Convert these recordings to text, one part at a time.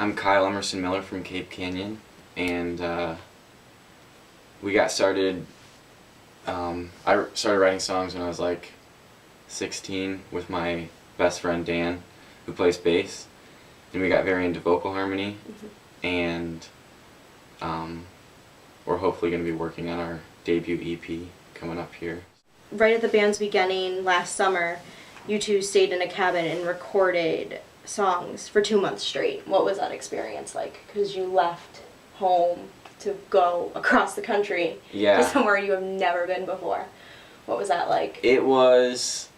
I'm Kyle Emerson Miller from Cape Canyon, and we got started, I started writing songs when I was like 16 with my best friend Dan, who plays bass, and we got very into vocal harmony, and we're hopefully going to be working on our debut EP coming up here. Right at the band's beginning last summer, you two stayed in a cabin and recorded songs for 2 months straight. What was that experience like? Because you left home to go across the country to somewhere you have never been before. What was that like? It was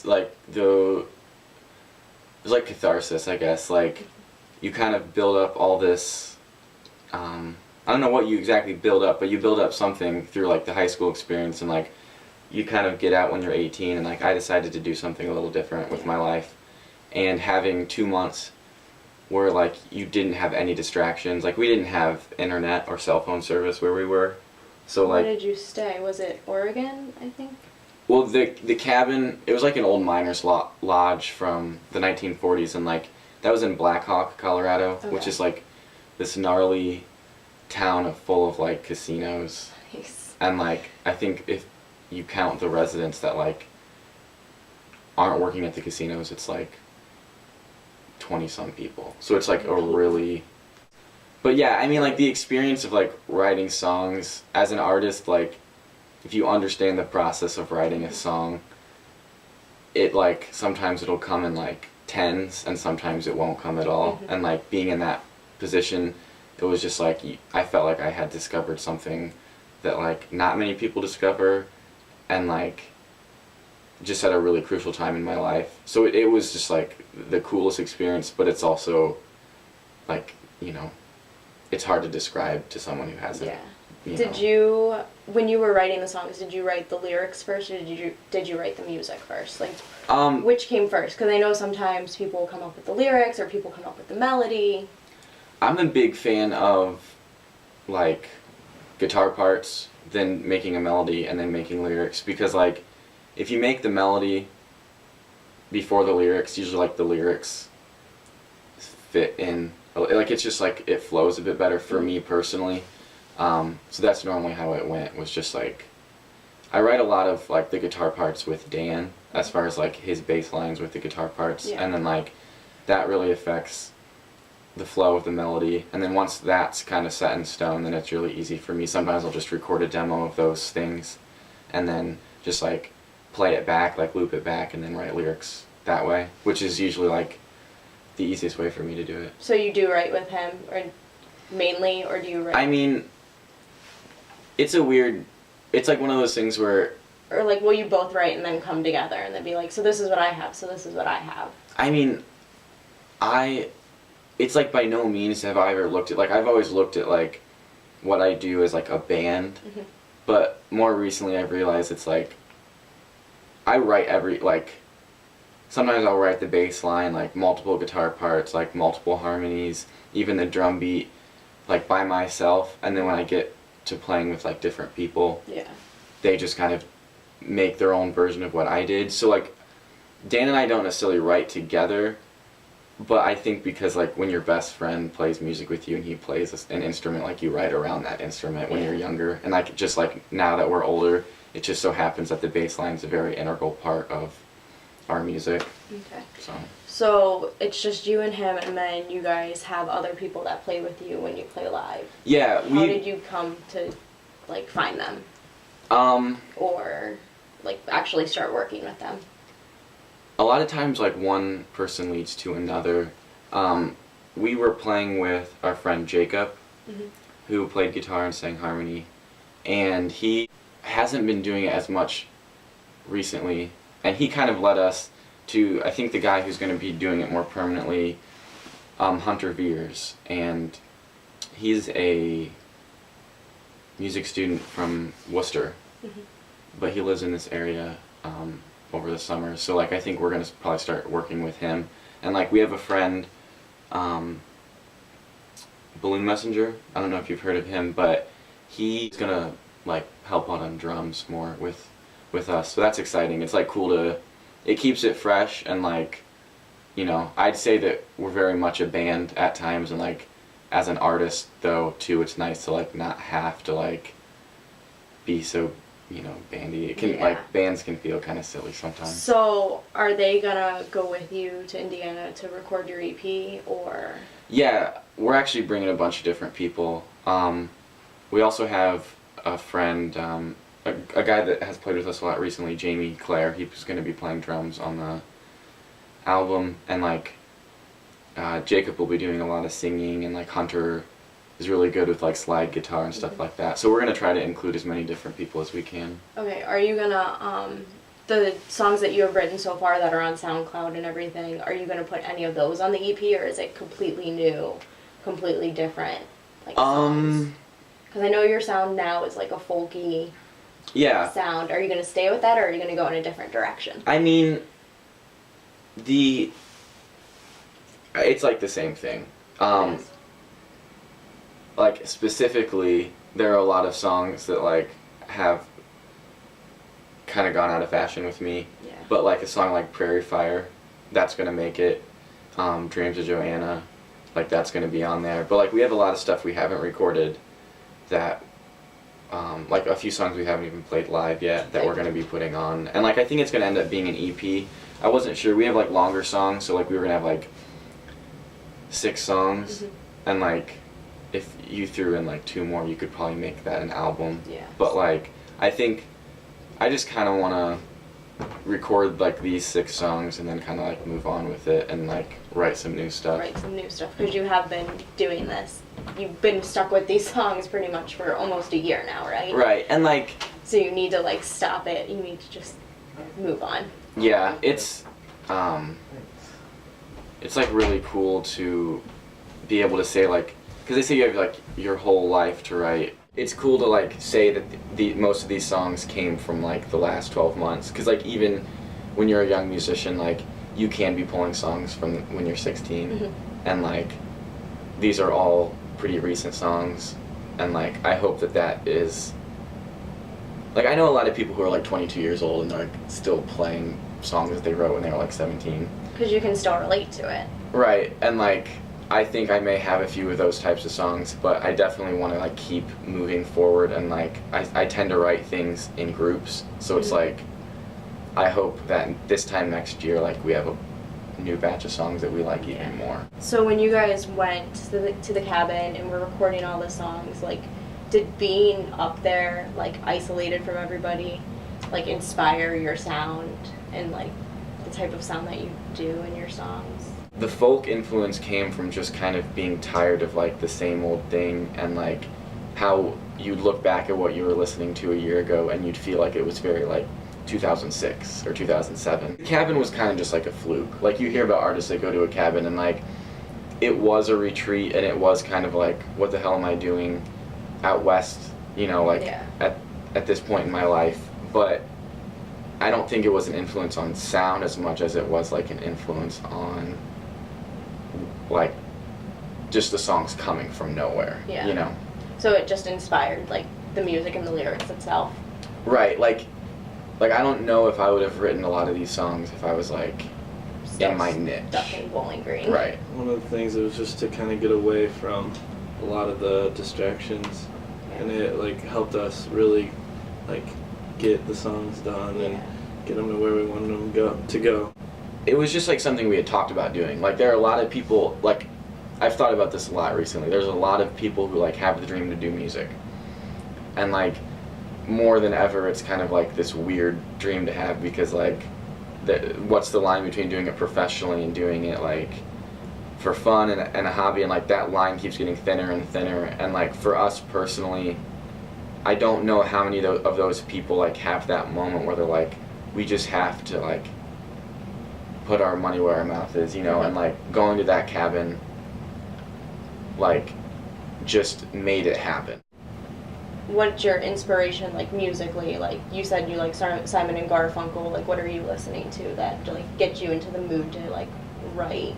like it was like catharsis, I guess. Like, you kind of build up all this, I don't know what you exactly build up, but you build up something through like the high school experience, and like you kind of get out when you're 18, and like I decided to do something a little different with my life, and having 2 months where like you didn't have any distractions, like we didn't have internet or cell phone service where we were, so like. Where did you stay? Was it Oregon, I think? Well, the cabin, it was like an old miner's lodge from the 1940s, and like that was in Black Hawk, Colorado, which is like this gnarly town full of like casinos. Nice. And like I think if you count the residents that like aren't working at the casinos, it's like 20-some people. So it's like a really, but yeah, I mean like the experience of like writing songs as an artist, like if you understand the process of writing a song, it like sometimes it'll come in like tens and sometimes it won't come at all. And like being in that position, it was just like I felt like I had discovered something that like not many people discover, and like just at a really crucial time in my life. So it was just like the coolest experience, but it's also like, you know, it's hard to describe to someone who hasn't. Yeah. Did you, when you were writing the songs, did you write the lyrics first, or did you write the music first? Like, which came first? Because I know sometimes people come up with the lyrics, or people come up with the melody. I'm a big fan of like guitar parts, then making a melody, and then making lyrics, because like if you make the melody before the lyrics, usually like the lyrics fit in, like it's just like it flows a bit better for me personally. So that's normally how it went, was just like I write a lot of like the guitar parts with Dan, as far as like his bass lines with the guitar parts, and then like that really affects the flow of the melody, and then once that's kind of set in stone, then it's really easy for me. Sometimes I'll just record a demo of those things and then just like play it back, like loop it back, and then write lyrics that way, which is usually like the easiest way for me to do it. So you do write with him, or mainly, or do you write? I mean, it's like one of those things where, or like, will you both write and then come together and then be like, so this is what I have, so this is what I have? I mean, it's like by no means have I ever looked at, like I've always looked at like what I do as like a band, but more recently I've realized it's like I write sometimes I'll write the bass line, like multiple guitar parts, like multiple harmonies, even the drum beat, like by myself, and then when I get to playing with like different people, they just kind of make their own version of what I did. So like Dan and I don't necessarily write together, but I think because like when your best friend plays music with you and he plays an instrument, like you write around that instrument when you're younger, and like just like now that we're older, it just so happens that the bass line is a very integral part of our music. Okay. So it's just you and him, and then you guys have other people that play with you when you play live. Yeah. How did you come to like find them? Or like actually start working with them? A lot of times like one person leads to another. We were playing with our friend Jacob, who played guitar and sang harmony, and he hasn't been doing it as much recently, and he kind of led us to, I think, the guy who's going to be doing it more permanently, Hunter Veers, and he's a music student from Worcester, but he lives in this area over the summer, so like I think we're going to probably start working with him. And like we have a friend, Balloon Messenger, I don't know if you've heard of him, but he's going to like help out on drums more with us, so that's exciting. It's like cool to, it keeps it fresh, and like you know, I'd say that we're very much a band at times, and like as an artist though too, it's nice to like not have to like be so, you know, bandy. It can like bands can feel kind of silly sometimes. So are they gonna go with you to Indiana to record your EP, or? Yeah, we're actually bringing a bunch of different people. We also have a friend, a guy that has played with us a lot recently, Jamie Clare. He's going to be playing drums on the album, and like Jacob will be doing a lot of singing, and like Hunter is really good with like slide guitar and stuff like that. So we're going to try to include as many different people as we can. Okay, are you gonna the songs that you have written so far that are on SoundCloud and everything, are you gonna put any of those on the EP, or is it completely new, completely different, like songs? Because I know your sound now is like a folky sound. Are you gonna stay with that, or are you gonna go in a different direction? I mean, it's like the same thing. Yes. Like specifically, there are a lot of songs that like have kind of gone out of fashion with me. Yeah. But like a song like Prairie Fire, that's gonna make it. Dreams of Joanna, like that's gonna be on there. But like we have a lot of stuff we haven't recorded that like a few songs we haven't even played live yet that we're going to be putting on. And like I think it's going to end up being an EP. I wasn't sure. We have like longer songs, so like we were going to have like 6 songs, and like if you threw in like 2 more, you could probably make that an album. Yeah. But like I think I just kind of want to record like these 6 songs and then kind of like move on with it and like write some new stuff. Write some new stuff, because you have been doing this. You've been stuck with these songs pretty much for almost a year now, right? Right, and like... So you need to like stop it. You need to just move on. Yeah, it's like really cool to be able to say like, because they say you have like your whole life to write. It's cool to like say that most of these songs came from like the last 12 months, because like even when you're a young musician, like you can be pulling songs from when you're 16, and like these are all pretty recent songs, and like I hope that is like, I know a lot of people who are like 22 years old and they're like still playing songs that they wrote when they were like 17. Because you can still relate to it. Right, and like I think I may have a few of those types of songs, but I definitely want to like keep moving forward, and like I tend to write things in groups, so it's like I hope that this time next year like we have a new batch of songs that we like even more. So when you guys went to the cabin and were recording all the songs, like did being up there like isolated from everybody like inspire your sound and like the type of sound that you do in your songs? The folk influence came from just kind of being tired of like the same old thing, and like how you'd look back at what you were listening to a year ago and you'd feel like it was very like 2006 or 2007. The cabin was kind of just like a fluke. Like you hear about artists that go to a cabin and like it was a retreat, and it was kind of like, what the hell am I doing out west, you know, like at this point in my life. But I don't think it was an influence on sound as much as it was like an influence on like just the songs coming from nowhere, you know? So it just inspired like the music and the lyrics itself. Right, like I don't know if I would have written a lot of these songs if I was like in my niche. Stuck in Bowling Green. Right. One of the things, it was just to kind of get away from a lot of the distractions, and it like helped us really like get the songs done and get them to where we wanted them to go. It was just like something we had talked about doing. Like there are a lot of people, like I've thought about this a lot recently. There's a lot of people who like have the dream to do music, and like more than ever it's kind of like this weird dream to have, because like what's the line between doing it professionally and doing it like for fun and a hobby, and like that line keeps getting thinner and thinner. And like for us personally, I don't know how many of those people like have that moment where they're like, we just have to like put our money where our mouth is, you know. And like going to that cabin like just made it happen. What's your inspiration like musically? Like you said you like Simon and Garfunkel, like what are you listening to that to like get you into the mood to like write,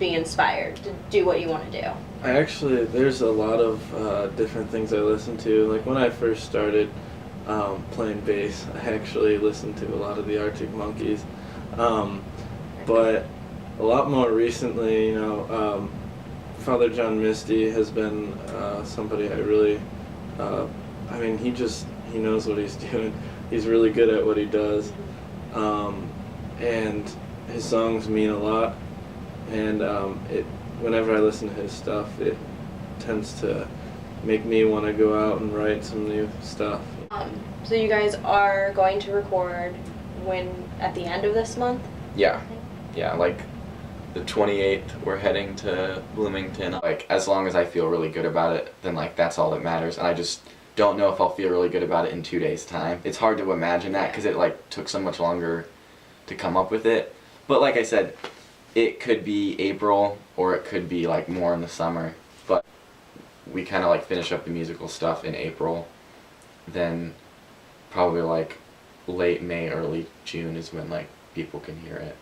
be inspired to do what you want to do? There's a lot of different things I listen to. Like when I first started playing bass, I actually listened to a lot of the Arctic Monkeys, but a lot more recently, Father John Misty has been somebody I really, he knows what he's doing. He's really good at what he does. And his songs mean a lot. And whenever I listen to his stuff, it tends to make me want to go out and write some new stuff. So you guys are going to record at the end of this month? Yeah. Yeah, like the 28th, we're heading to Bloomington. Like, as long as I feel really good about it, then like that's all that matters. And I just don't know if I'll feel really good about it in 2 days' time. It's hard to imagine that because it like took so much longer to come up with it. But like I said, it could be April or it could be like more in the summer. But we kind of like finish up the musical stuff in April. Then probably like late May, early June is when like people can hear it.